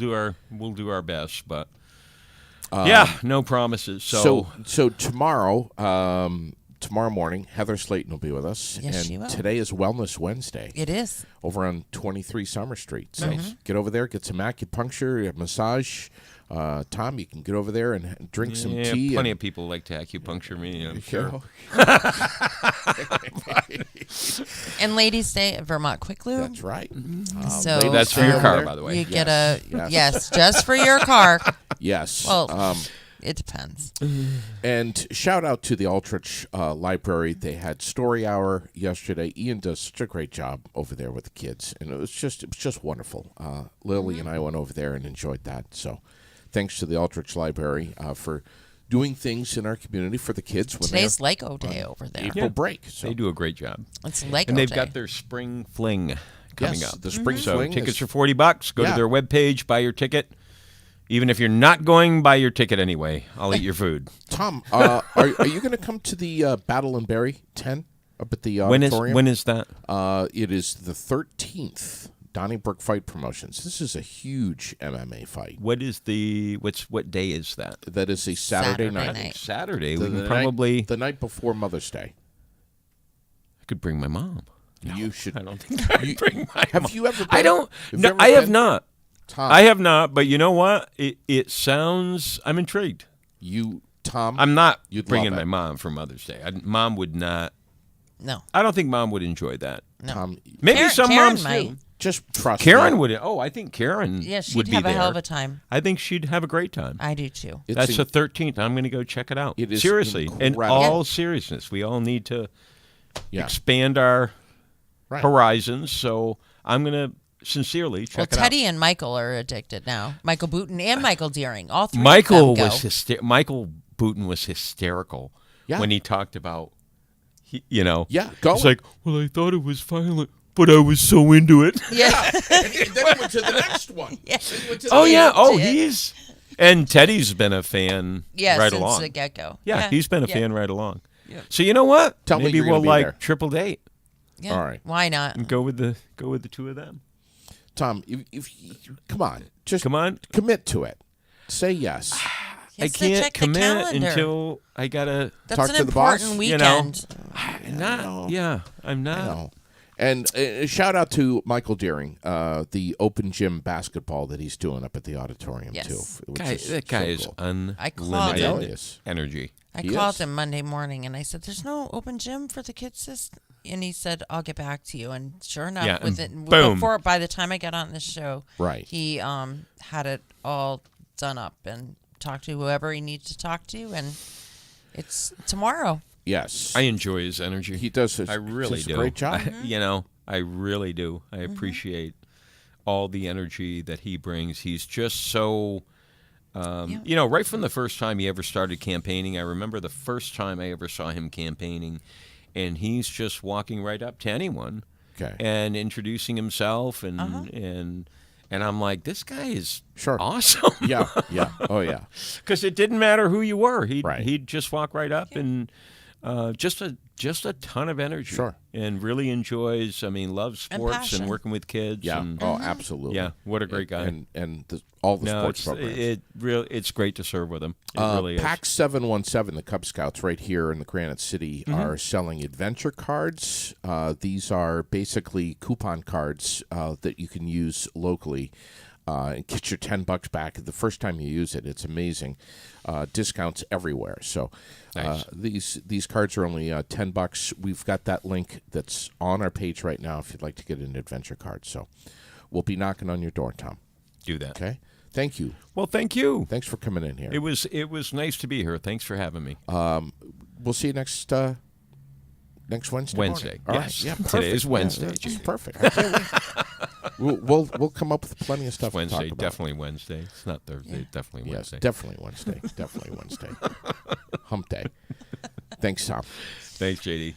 do our best, but no promises. So tomorrow morning, Heather Slayton will be with us. Yes, and she will. Today is Wellness Wednesday. It is over on 23 Summer Street. So get over there, get some acupuncture, a massage. Tom, you can get over there and drink some tea. Plenty of people like to acupuncture me, I'm sure. And Ladies' Day at Vermont Quick Lube. That's right. So that's for your car, by the way. You get just for your car. Yes. Well, it depends. And shout out to the Aldrich Library. They had story hour yesterday. Ian does such a great job over there with the kids, and it was just wonderful. Lily and I went over there and enjoyed that. So, thanks to the Aldrich Library for doing things in our community for the kids. Today's Lego Day over there. April break. So. They do a great job. It's Lego and they've Day. got their spring fling coming up. The spring fling. So tickets are $40. Go to their webpage, buy your ticket. Even if you're not going, buy your ticket anyway. I'll eat your food. Tom, are you going to come to the Battle and Berry 10 up at the auditorium? When is that? It is the 13th. Donnybrook Fight Promotions. This is a huge MMA fight. What day is that? That is a Saturday night. Saturday. We can probably the night before Mother's Day. I could bring my mom. You should. I don't think I bring my mom. Have you ever been? I don't. No, I have not. Tom, I have not, but you know what? It sounds. I'm intrigued. Tom. I'm not bringing my mom for Mother's Day. Mom would not. No. I don't think Mom would enjoy that. No. Tom, maybe some Karen moms might. do. Just trust Karen me. would. Oh, I think Karen. Yeah, she'd would be have a there. hell of a time. I think she'd have a great time. I do too. That's the 13th. I'm going to go check it out. It is seriously, in incredible. all seriousness, we all need to expand our horizons. So I'm going to sincerely check it out. Teddy and Michael are addicted now. Michael Booten and Michael Deering, all three. Michael of them was Michael Booten was hysterical when he talked about. Yeah, go. It's like, well, I thought it was violent. but I was so into it. Yeah. And then he went to the next one. Yeah. Then he went to the Oh yeah. next one. Oh, and Teddy's been a fan Yeah, right since along. the get-go. Yeah, he's been a fan right along. Yeah. So you know what? Tell me Maybe you're gonna we'll be like there. triple date Yeah. All right. Why not? and go with the two of them. Tom, if come on, just Come on. commit to it. Say yes. He has I to can't check the commit calendar. until I gotta. That's talk an to the boss, important you know. weekend. I'm not. No. And shout out to Michael Deering, the open gym basketball that he's doing up at the auditorium Yes. too. which That guy so is cool. I called unlimited him. I know he is. energy. I He called is. him Monday morning and I said, "There's no open gym for the kids this," and he said, "I'll get back to you." And sure enough, Yeah, and boom. boom. By the time I got on this show, Right. he had it all done up and talked to whoever he needed to talk to, and it's tomorrow. Yes. I enjoy his energy. he does. I really does do. a great job. I really do. I appreciate all the energy that he brings. He's just so, right from the first time he ever started campaigning. I remember the first time I ever saw him campaigning, and he's just walking right up to anyone Okay. and introducing himself, and I'm like, this guy is Sure. awesome. Yeah. Yeah. Oh yeah. Because it didn't matter who you were. Right. He'd just walk right up and just a ton of energy. Sure. And really enjoys. Loves And sports passion. and working with kids. Yeah. And, Oh, absolutely. yeah. What a great guy. And all the No, sports it's programs. it's great to serve with him. It really is. PAX 717, the Cub Scouts right here in the Granite City, Mm-hmm. are selling adventure cards. These are basically coupon cards that you can use locally and get your $10 back the first time you use it. It's amazing. Discounts everywhere. So Nice. these cards are only $10. We've got that link that's on our page right now if you'd like to get an adventure card. So we'll be knocking on your door, Tom. Do that. Okay? Thank you. Well, thank you. Thanks for coming in here. It was nice to be here. Thanks for having me. We'll see you next Wednesday. Wednesday. Morning. All right. Yes. Yeah, Today perfect. is Wednesday, Yeah, that's Jay. perfect. Okay. we'll come up with plenty of stuff to Wednesday, talk about. definitely Wednesday. It's not Thursday. Definitely Yes, Wednesday. definitely Wednesday. Definitely Wednesday. Hump day. Thanks, Tom. Thanks, JD.